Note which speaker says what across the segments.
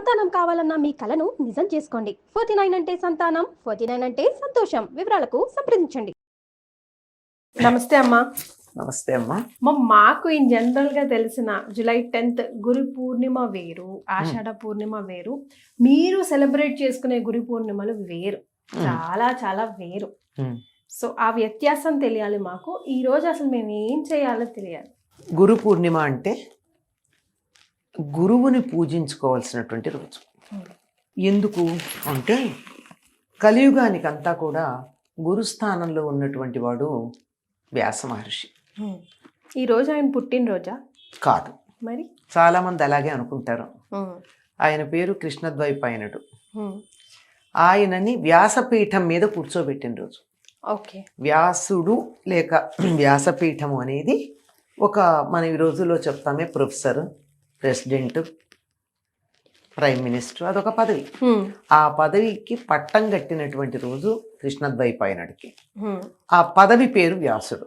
Speaker 1: సంతానం కావాలన్న మీ కలను నిజం చేసుకోండి. 49 అంటే సంతానం, 49 అంటే సంతోషం. వివరాలకు సంప్రదించండి. నమస్తే అమ్మా.
Speaker 2: నమస్తే అమ్మా.
Speaker 1: మాకు ఇన్ జనరల్ గా తెలిసిన జూలై 10th గురు పూర్ణిమ వేరు, ఆషాఢ పూర్ణిమ వేరు. మీరు సెలబ్రేట్ చేసుకునే గురు పూర్ణిమలు వేరు, చాలా చాలా వేరు. సో ఆ వ్యత్యాసం తెలియాలి మాకు. ఈ రోజు అసలు మేము ఏం చేయాలో తెలియాలి.
Speaker 2: గురు పూర్ణిమ అంటే గురువుని పూజించుకోవాల్సినటువంటి రోజు. ఎందుకు అంటే కలియుగానికి అంతా కూడా గురుస్థానంలో ఉన్నటువంటి వాడు వ్యాస మహర్షి.
Speaker 1: ఈ రోజు ఆయన పుట్టినరోజా?
Speaker 2: కాదు,
Speaker 1: మరి
Speaker 2: చాలా మంది అలాగే అనుకుంటారు. ఆయన పేరు కృష్ణద్వైపాయనుడు. ఆయనని వ్యాసపీఠం మీద కూర్చోబెట్టిన రోజు.
Speaker 1: ఓకే.
Speaker 2: వ్యాసుడు లేక వ్యాసపీఠము అనేది ఒక మన ఈ రోజుల్లో చెప్తామే ప్రొఫెసర్, ప్రెసిడెంట్, ప్రైమ్ మినిస్టర్, అదొక పదవి. ఆ పదవికి పట్టం కట్టినటువంటి రోజు కృష్ణద్వైపాయనుడికి. ఆ పదవి పేరు వ్యాసుడు.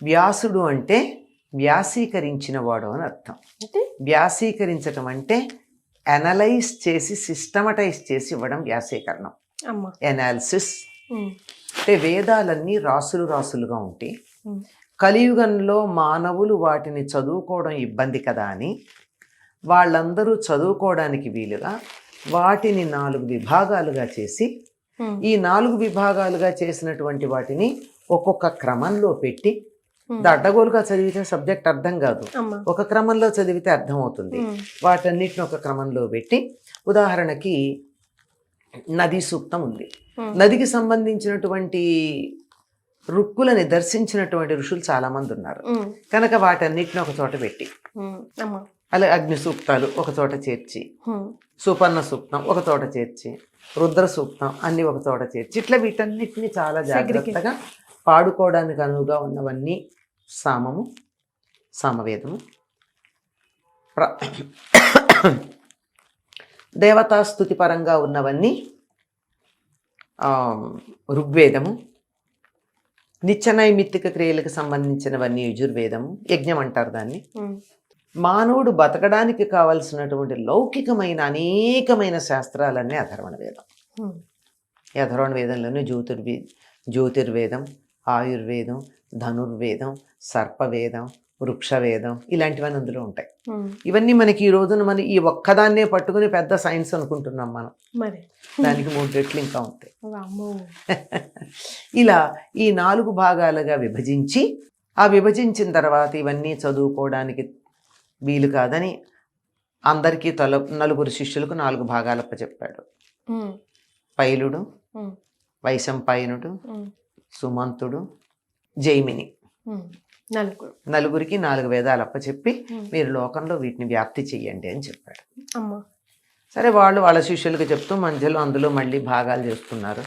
Speaker 2: వ్యాసుడు అంటే వ్యాసీకరించిన వాడు అని అర్థం. వ్యాసీకరించటం అంటే అనలైజ్ చేసి సిస్టమటైజ్ చేసి ఇవ్వడం వ్యాసీకరణం. ఎనాలిసిస్ అంటే వేదాలన్నీ రాసులు రాసులుగా ఉంటాయి. కలియుగంలో మానవులు వాటిని చదువుకోవడం ఇబ్బంది కదా అని వాళ్ళందరూ చదువుకోవడానికి వీలుగా వాటిని 4 విభాగాలుగా చేసి, ఈ 4 విభాగాలుగా చేసినటువంటి వాటిని ఒక్కొక్క క్రమంలో పెట్టి, అడ్డగోలుగా చదివితే సబ్జెక్ట్ అర్థం కాదు, ఒక క్రమంలో చదివితే అర్థం అవుతుంది. వాటన్నిటిని ఒక క్రమంలో పెట్టి, ఉదాహరణకి నదీ సూక్తం ఉంది. నదికి సంబంధించినటువంటి రుక్కులని దర్శించినటువంటి ఋషులు చాలా మంది ఉన్నారు కనుక వాటన్నిటిని ఒక చోట పెట్టి, అలా అగ్ని సూక్తాలు ఒక చోట చేర్చి, సుపర్ణ సూక్తం ఒక చోట చేర్చి, రుద్ర సూక్తం అన్ని ఒక చోట చేర్చి, ఇట్లా వీటన్నిటిని చాలా జాగ్రత్తగా పాడుకోవడానికి అనువుగా ఉన్నవన్నీ సామము, సామవేదము, దేవతాస్తుతి పరంగా ఉన్నవన్నీ ఋగ్వేదము, నిత్యనైమిత్తిక క్రియలకు సంబంధించినవన్నీ యజుర్వేదము, యజ్ఞం అంటారు దాన్ని. మానవుడు బతకడానికి కావలసినటువంటి లౌకికమైన అనేకమైన శాస్త్రాలన్నీ అథర్వణ వేదం. ఈ అథర్వణ వేదంలోనే జ్యోతిర్వేదం, ఆయుర్వేదం, ధనుర్వేదం, సర్పవేదం, వృక్షవేదం ఇలాంటివన్నీ అందులో ఉంటాయి. ఇవన్నీ మనకి ఈ రోజున మనం ఈ ఒక్కదాన్నే పట్టుకుని పెద్ద సైన్స్ అనుకుంటున్నాం మనం. దానికి 3 రెట్లు ఇంకా ఉంటాయి. ఇలా ఈ 4 భాగాలుగా విభజించి, ఆ విభజించిన తర్వాత ఇవన్నీ చదువుకోవడానికి వీలు కాదని అందరికీ 4 శిష్యులకు 4 భాగాలప్ప చెప్పాడు. పైలుడు, వైశంపాయనుడు, సుమంతుడు, జైమిని, నలుగురికి 4 వేదాలప్ప చెప్పి మీరు లోకంలో వీటిని వ్యాప్తి చెయ్యండి అని చెప్పాడు. సరే, వాళ్ళు వాళ్ళ శిష్యులకు చెప్తూ మధ్యలో అందులో మళ్ళీ భాగాలు చేస్తున్నారు.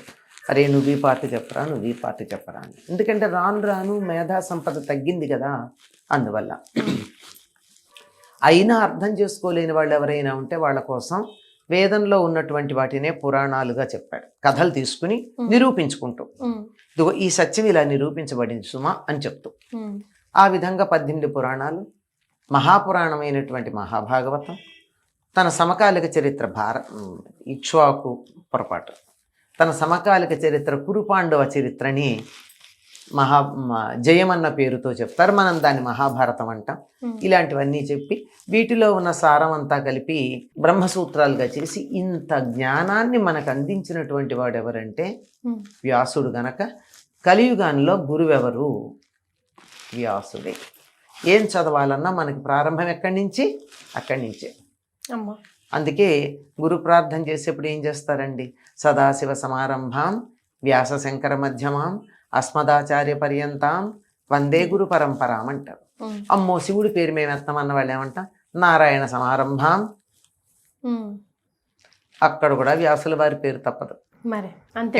Speaker 2: అరే నువ్వు ఈ పార్టీ చెప్పరా, నువ్వు ఈ పార్టీ చెప్పరా అని. ఎందుకంటే రాను రాను మేధా సంపద తగ్గింది కదా, అందువల్ల. అయినా అర్థం చేసుకోలేని వాళ్ళు ఎవరైనా ఉంటే వాళ్ళ కోసం వేదంలో ఉన్నటువంటి వాటినే పురాణాలుగా చెప్పాడు. కథలు తీసుకుని నిరూపించుకుంటూ, ఇదిగో ఈ సత్యం ఇలా నిరూపించబడింది సుమా అని చెప్తూ, ఆ విధంగా 18 పురాణాలు, మహాపురాణమైనటువంటి మహాభాగవతం, తన సమకాలిక చరిత్ర ఇక్ష్వాకు పొరపాటు, తన సమకాలిక చరిత్ర కురుపాండవ చరిత్రని జయమన్న పేరుతో చెప్తారు, మనం దాన్ని మహాభారతం అంటాం. ఇలాంటివన్నీ చెప్పి వీటిలో ఉన్న సారం అంతా కలిపి బ్రహ్మసూత్రాలుగా చేసి ఇంత జ్ఞానాన్ని మనకు అందించినటువంటి వాడు ఎవరంటే వ్యాసుడు. గనక కలియుగాల్లో గురువెవరు? వ్యాసుడే. ఏం చదవాలన్నా మనకి ప్రారంభం ఎక్కడి నుంచి? అక్కడి నుంచే. అందుకే గురు ప్రార్థన చేసేప్పుడు ఏం చేస్తారండి? సదాశివ సమారంభాం వ్యాస శంకర మధ్యమాం అస్మదాచార్య పర్యంతాం వందే గురు పరంపరాం అంటారు. అమ్మో శివుడి పేరు మేము ఎత్తామన్న వాళ్ళు ఏమంటాం? నారాయణ సమారంభాం. అక్కడ కూడా వ్యాసుల వారి పేరు తప్పదు.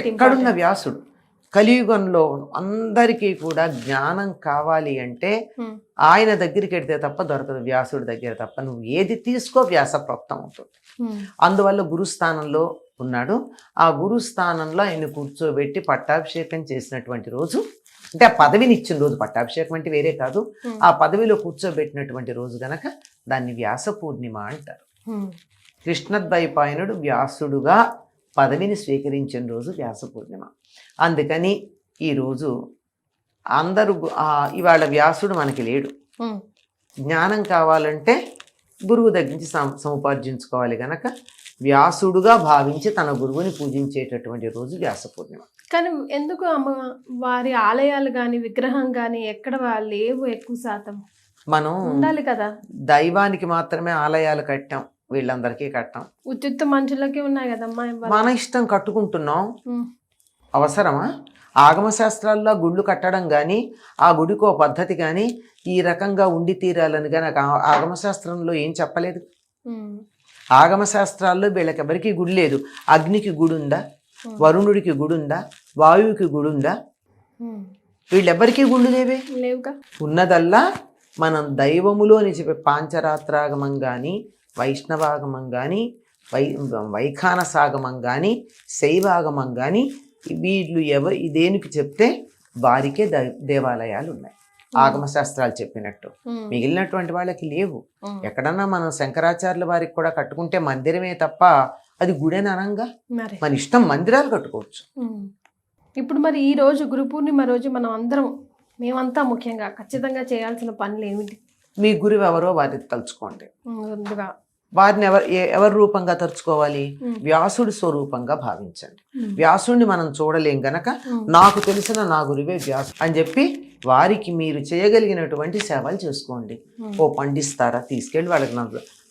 Speaker 2: ఎక్కడున్న వ్యాసుడు కలియుగంలో అందరికీ కూడా జ్ఞానం కావాలి అంటే ఆయన దగ్గరికి వెడితే తప్ప దొరకదు, వ్యాసుడి దగ్గర తప్ప. నువ్వు ఏది తీసుకో వ్యాస ప్రోక్తం అవుతుంది. అందువల్ల గురుస్థానంలో ఉన్నాడు. ఆ గురుస్థానంలో ఆయన కూర్చోబెట్టి పట్టాభిషేకం చేసినటువంటి రోజు, అంటే ఆ పదవిని ఇచ్చిన రోజు, పట్టాభిషేకం అంటే వేరే కాదు, ఆ పదవిలో కూర్చోబెట్టినటువంటి రోజు గనక దాన్ని వ్యాస పూర్ణిమ అంటారు. కృష్ణద్వైపాయనుడు వ్యాసుడుగా పదవిని స్వీకరించిన రోజు వ్యాస పూర్ణిమ. అందుకని ఈరోజు అందరూ ఇవాళ వ్యాసుడు మనకి లేడు. జ్ఞానం కావాలంటే గురువు దగ్గర నుంచి సముపార్జించుకోవాలి గనక వ్యాసుడుగా భావించి తన గురువుని పూజించేటటువంటి రోజు వ్యాస పూర్ణిమ.
Speaker 1: కానీ ఎందుకు అమ్మ వారి ఆలయాలు కానీ విగ్రహం కానీ ఎక్కడ లేవు ఎక్కువ శాతం?
Speaker 2: మనం
Speaker 1: ఉండాలి కదా.
Speaker 2: దైవానికి మాత్రమే ఆలయాలు కట్టాం, వీళ్ళందరికీ కట్టాం.
Speaker 1: ఉచిత మనుషులకి ఉన్నాయి కదమ్మా.
Speaker 2: మన ఇష్టం కట్టుకుంటున్నాం, అవసరమా? ఆగమశాస్త్రాల్లో గుళ్ళు కట్టడం కానీ ఆ గుడికి ఓ పద్ధతి కానీ ఈ రకంగా ఉండి తీరాలని కానీ ఆగమశాస్త్రంలో ఏం చెప్పలేదు. ఆగమశాస్త్రాల్లో వీళ్ళకెవరికి గుడి లేదు. అగ్నికి గుడి ఉందా? వరుణుడికి గుడి ఉందా? వాయువుకి గుడి ఉందా? వీళ్ళెవ్వరికీ గుళ్ళు లేవుగా. ఉన్నదల్లా మనం దైవములో అని చెప్పే పాంచరాత్రాగమం కానీ వైష్ణవాగమం కానీ వైఖానసాగమం కానీ శైవాగమం కానీ వీళ్ళు దేనికి చెప్తే వారికే దేవాలయాలు ఉన్నాయి, ఆగమశాస్త్రాలు చెప్పినట్టు. మిగిలినటువంటి వాళ్ళకి లేవు. ఎక్కడన్నా మనం శంకరాచార్యుల వారికి కూడా కట్టుకుంటే మందిరమే తప్ప అది గుడేని అనంగా మన ఇష్టం మందిరాలు కట్టుకోవచ్చు.
Speaker 1: ఇప్పుడు మరి ఈ రోజు గురు పూర్ణిమ రోజు మనం అందరం మేమంతా ముఖ్యంగా ఖచ్చితంగా చేయాల్సిన పనులు ఏమిటి?
Speaker 2: మీ గురువు ఎవరో వారిని తలుచుకోండి. వారిని ఎవరి రూపంగా తలుచుకోవాలి? వ్యాసుడి స్వరూపంగా భావించండి. వ్యాసుడిని మనం చూడలేం గనక నాకు తెలిసిన నా గురువే వ్యాసు అని చెప్పి వారికి మీరు చేయగలిగినటువంటి సేవలు చేసుకోండి. ఓ పండిస్తారా, తీసుకెళ్ళి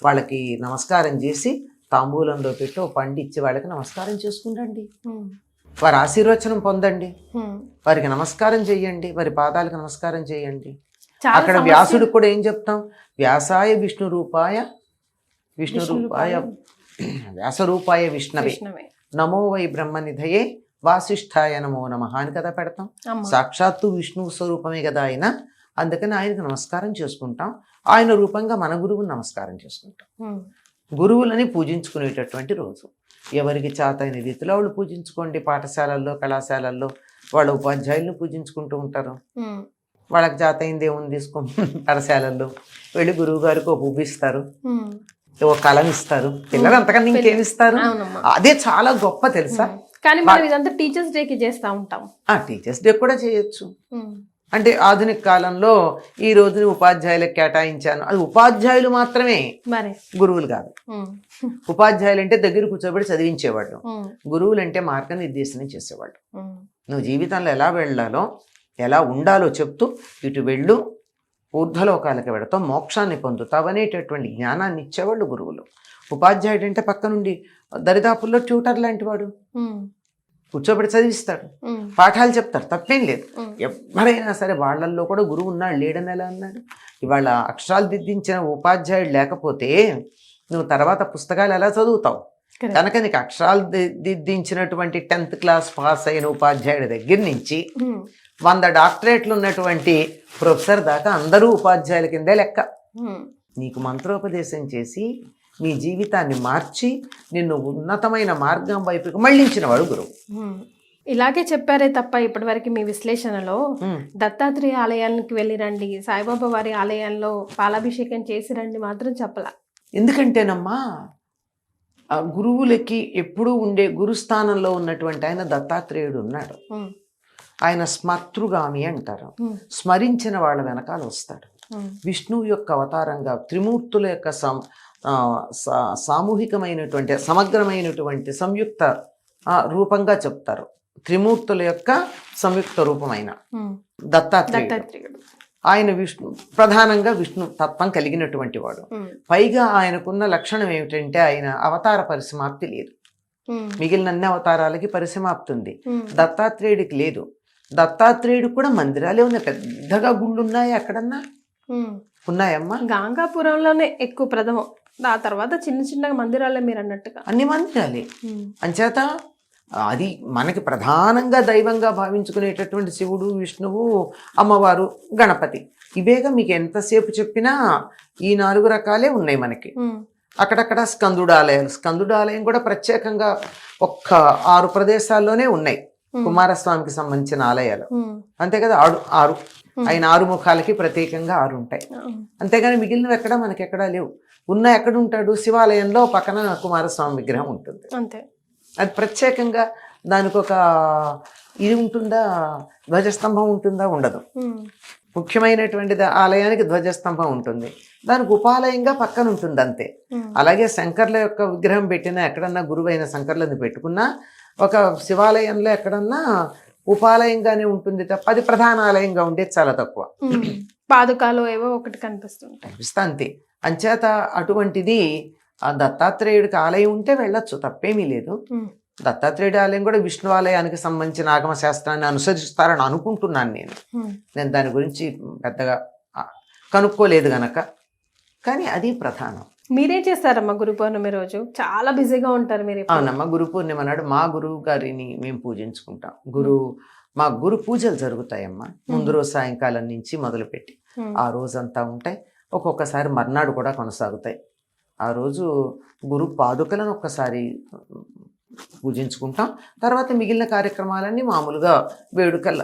Speaker 2: వాళ్ళకి నమస్కారం చేసి తాంబూలంలో పెట్టి ఓ పండు ఇచ్చి వాళ్ళకి నమస్కారం చేసుకుంటండి. వారి ఆశీర్వచనం పొందండి, వారికి నమస్కారం చెయ్యండి, వారి పాదాలకు నమస్కారం చేయండి. అక్కడ వ్యాసుడికి కూడా ఏం చెప్తాం? వ్యాసాయ వ్యాసరూపాయ విష్ణవే నమో వై బ్రహ్మనిధయే వాసిష్ఠాయ నమో నమః అని కదా పెడతాం. సాక్షాత్తు విష్ణువు స్వరూపమే కదా ఆయన. అందుకని ఆయనకు నమస్కారం చేసుకుంటాం. ఆయన రూపంగా మన గురువుని నమస్కారం చేసుకుంటాం. గురువులని పూజించుకునేటటువంటి రోజు. ఎవరికి చేతైన రీతిలో వాళ్ళు పూజించుకోండి. పాఠశాలల్లో కళాశాలల్లో వాళ్ళ ఉపాధ్యాయులను పూజించుకుంటూ ఉంటారు. వాళ్ళకి చేతైంది ఏముంది తీసుకో. పాఠశాలల్లో వెళ్ళి గురువు గారికి ఒక పువ్వు ఇస్తారు, ఓ కలం ఇస్తారు. పిల్లలు అంతకన్నా ఇంకేమిస్తారు? అదే చాలా గొప్ప తెలుసా.
Speaker 1: కానీ మనం ఇదంతా టీచర్స్ డేకి చేస్తూ ఉంటాం.
Speaker 2: టీచర్స్ డే కూడా చేయొచ్చు. అంటే ఆధునిక కాలంలో ఈ రోజుని ఉపాధ్యాయులకు కేటాయించాను. అది ఉపాధ్యాయులు మాత్రమే, గురువులు కాదు. ఉపాధ్యాయులు అంటే దగ్గర కూర్చోబెట్టి చదివించేవాళ్ళు, గురువులు అంటే మార్గనిర్దేశనం చేసేవాళ్ళు. నువ్వు జీవితంలో ఎలా వెళ్ళాలో ఎలా ఉండాలో చెప్తూ ఇటు వెళ్ళు, ఊర్ధ్వలోకాలకు వెళతావు, మోక్షాన్ని పొందుతావు అనేటటువంటి జ్ఞానాన్ని ఇచ్చేవాళ్ళు గురువులు. ఉపాధ్యాయుడు అంటే పక్క నుండి దరిదాపుల్లో ట్యూటర్ లాంటి వాడు, కూర్చోబెట్టి చదివిస్తాడు, పాఠాలు చెప్తారు, తప్పేం లేదు. ఎవరైనా సరే వాళ్ళల్లో కూడా గురువు ఉన్నాడు, లేడని ఎలా అన్నాడు? ఇవాళ అక్షరాలు దిద్దించిన ఉపాధ్యాయుడు లేకపోతే నువ్వు తర్వాత పుస్తకాలు ఎలా చదువుతావు? కనుక నీకు అక్షరాలు దిద్దించినటువంటి 10th క్లాస్ పాస్ అయిన ఉపాధ్యాయుడి దగ్గర నుంచి 100 డాక్టరేట్లు ఉన్నటువంటి ప్రొఫెసర్ దాకా అందరూ ఉపాధ్యాయుల కిందే లెక్క. నీకు మంత్రోపదేశం చేసి నీ జీవితాన్ని మార్చి నిన్ను ఉన్నతమైన మార్గం వైపుకి మళ్ళించిన వాడు గురువు.
Speaker 1: ఇలాగే చెప్పారే తప్ప ఇప్పటివరకు మీ విశ్లేషణలో దత్తాత్రేయ ఆలయానికి వెళ్ళి రండి, సాయిబాబా వారి ఆలయాల్లో పాలాభిషేకం చేసి రండి మాత్రం చెప్పలా.
Speaker 2: ఎందుకంటేనమ్మా ఆ గురువులకి ఎప్పుడూ ఉండే గురుస్థానంలో ఉన్నటువంటి ఆయన దత్తాత్రేయుడు ఉన్నాడు. ఆయన స్మర్తృగామి అంటారు. స్మరించిన వాళ్ళ వెనకాల వస్తాడు. విష్ణువు యొక్క అవతారంగా త్రిమూర్తుల యొక్క సామూహికమైనటువంటి సమగ్రమైనటువంటి సంయుక్త రూపంగా చెప్తారు. త్రిమూర్తుల యొక్క సంయుక్త రూపమైన దత్తాత్రేయుడు. ఆయన ప్రధానంగా విష్ణు తత్వం కలిగినటువంటి వాడు. పైగా ఆయనకున్న లక్షణం ఏమిటంటే ఆయన అవతార పరిసమాప్తి లేదు. మిగిలిన అన్ని అవతారాలకి పరిసమాప్తి ఉంది, దత్తాత్రేయుడికి లేదు. దత్తాత్రేయుడు కూడా మందిరాలే ఉన్నాయి, పెద్దగా గుళ్ళు ఉన్నాయి. అక్కడన్నా ఉన్నాయమ్మా?
Speaker 1: గాంగాపురంలోనే ఎక్కువ ప్రథమం, ఆ తర్వాత చిన్న చిన్న మందిరాలే మీరు అన్నట్టుగా
Speaker 2: అన్ని మందిరాలే. అంచేత అది మనకి ప్రధానంగా దైవంగా భావించుకునేటటువంటి శివుడు, విష్ణువు, అమ్మవారు, గణపతి. ఇవేగా మీకు ఎంతసేపు చెప్పినా ఈ 4 రకాలే ఉన్నాయి మనకి. అక్కడక్కడ స్కందుడాలయాలు, స్కందుడాలయం కూడా ప్రత్యేకంగా ఒక్క 6 ప్రదేశాల్లోనే ఉన్నాయి కుమారస్వామికి సంబంధించిన ఆలయాలు. అంతే కదా, 6 ఆయన 6 ముఖాలకి ప్రత్యేకంగా 6 ఉంటాయి. అంతేగాని మిగిలినవి ఎక్కడా మనకి ఎక్కడా లేవు. ఉన్న ఎక్కడ ఉంటాడు, శివాలయంలో పక్కన కుమారస్వామి విగ్రహం ఉంటుంది.
Speaker 1: అంతే.
Speaker 2: అది ప్రత్యేకంగా దానికి ఒక ఇది ఉంటుందా, ధ్వజస్తంభం ఉంటుందా? ఉండదు. ముఖ్యమైనటువంటి ఆలయానికి ధ్వజస్తంభం ఉంటుంది, దానికి ఉపాలయంగా పక్కన ఉంటుంది అంతే. అలాగే శంకర్ల యొక్క విగ్రహం పెట్టినా, ఎక్కడన్నా గురువైన శంకర్లని పెట్టుకున్నా ఒక శివాలయంలో ఎక్కడన్నా ఉపాలయంగానే ఉంటుంది తప్ప అది ప్రధాన ఆలయంగా ఉండేది చాలా తక్కువ.
Speaker 1: పాదుకాలు ఏవో ఒకటి కనిపిస్తుంటాయి,
Speaker 2: అంతే. అంచేత అటువంటిది ఆ దత్తాత్రేయుడికి ఆలయం ఉంటే వెళ్ళొచ్చు, తప్పేమీ లేదు. దత్తాత్రేయుడి ఆలయం కూడా విష్ణు ఆలయానికి సంబంధించిన ఆగమ శాస్త్రాన్ని అనుసరిస్తారని అనుకుంటున్నాను నేను దాని గురించి పెద్దగా కనుక్కోలేదు గనక. కానీ అది ప్రధానం.
Speaker 1: మీరేం చేస్తారమ్మా గురు పౌర్ణమి రోజు? చాలా బిజీగా ఉంటారు మీరు.
Speaker 2: అవునమ్మా, గురు పూర్ణిమ నాడు మా గురువు గారిని మేము పూజించుకుంటాం. మా గురు పూజలు జరుగుతాయమ్మా. ముందు రోజు సాయంకాలం నుంచి మొదలుపెట్టి ఆ రోజంతా ఉంటాయి. ఒక్కొక్కసారి మర్నాడు కూడా కొనసాగుతాయి. ఆ రోజు గురు పాదుకలను ఒక్కసారి పూజించుకుంటాం. తర్వాత మిగిలిన కార్యక్రమాలన్నీ మామూలుగా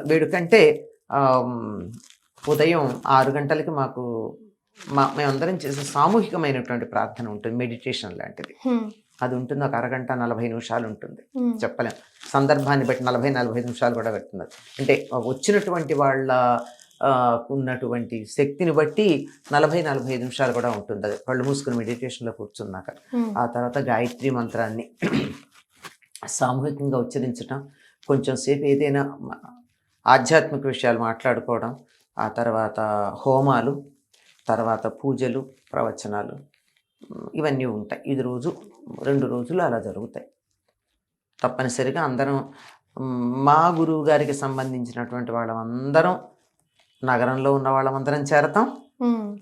Speaker 2: వేడుకంటే ఉదయం 6 గంటలకి మాకు మేమందరం చేసే సామూహికమైనటువంటి ప్రార్థన ఉంటుంది, మెడిటేషన్ లాంటిది. అది ఉంటుంది, ఒక అరగంట 40 నిమిషాలు ఉంటుంది. చెప్పలేం, సందర్భాన్ని బట్టి 40-45 నిమిషాలు కూడా పెడుతుంది. అంటే వచ్చినటువంటి వాళ్ళ ఉన్నటువంటి శక్తిని బట్టి 40-45 నిమిషాలు కూడా ఉంటుంది. అది కళ్ళు మూసుకుని మెడిటేషన్లో కూర్చున్నాక ఆ తర్వాత గాయత్రి మంత్రాన్ని సామూహికంగా ఉచ్చరించడం, కొంచెం సేపు ఏదైనా ఆధ్యాత్మిక విషయాలు మాట్లాడుకోవడం, ఆ తర్వాత హోమాలు, తర్వాత పూజలు, ప్రవచనాలు, ఇవన్నీ ఉంటాయి. ఇది 2 రోజులు అలా జరుగుతాయి. తప్పనిసరిగా అందరం మా గురువు గారికి సంబంధించినటువంటి వాళ్ళమందరం నగరంలో ఉన్న వాళ్ళమందరం చేరతాం.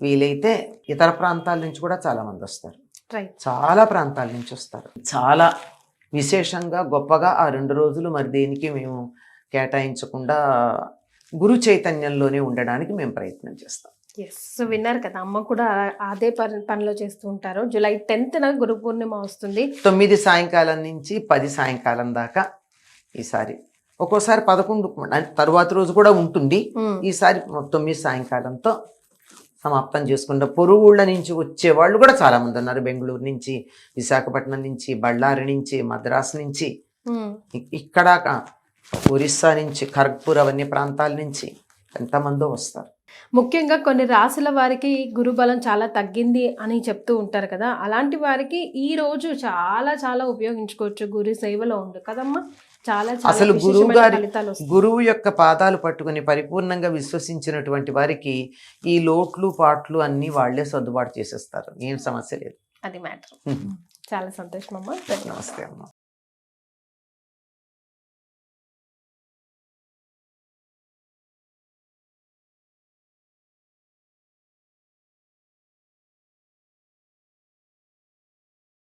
Speaker 2: వీలైతే ఇతర ప్రాంతాల నుంచి కూడా చాలా మంది వస్తారు, చాలా ప్రాంతాల నుంచి వస్తారు. చాలా విశేషంగా గొప్పగా ఆ 2 రోజులు మరి దేనికి మేము కేటాయించకుండా గురు చైతన్యంలోనే ఉండడానికి మేము ప్రయత్నం చేస్తాం.
Speaker 1: సో విన్నారు కదా, అమ్మ కూడా అదే పనిలో చేస్తూ ఉంటారు. జూలై 10th గురు పూర్ణిమ వస్తుంది. 9
Speaker 2: సాయంకాలం నుంచి 10 సాయంకాలం దాకా. ఈసారి ఒక్కోసారి 11 తరువాత రోజు కూడా ఉంటుంది. ఈసారి 9 సాయంకాలంతో సమాప్తం చేసుకుంటాం. పొరుగుళ్ళ నుంచి వచ్చేవాళ్ళు కూడా చాలా మంది ఉన్నారు. బెంగళూరు నుంచి, విశాఖపట్నం నుంచి, బళ్ళారి నుంచి, మద్రాసు నుంచి, ఇక్కడ ఒరిస్సా నుంచి, ఖర్గ్పూర్, అవన్నీ ప్రాంతాల నుంచి ఎంతమందో వస్తారు.
Speaker 1: ముఖ్యంగా కొన్ని రాశుల వారికి గురుబలం చాలా తగ్గింది అని చెప్తూ ఉంటారు కదా, అలాంటి వారికి ఈ రోజు చాలా చాలా ఉపయోగించుకోవచ్చు. గురు సేవలో ఉండు కదమ్మా, చాలా
Speaker 2: అసలు గురువు యొక్క పాదాలు పట్టుకుని పరిపూర్ణంగా విశ్వసించినటువంటి వారికి ఈ లోట్లు పాట్లు అన్ని వాళ్లే సర్దుబాటు చేసేస్తారు. ఏం సమస్య లేదు.
Speaker 1: అది మ్యాటర్. చాలా సంతోషం అమ్మా.
Speaker 2: నమస్తే అమ్మా.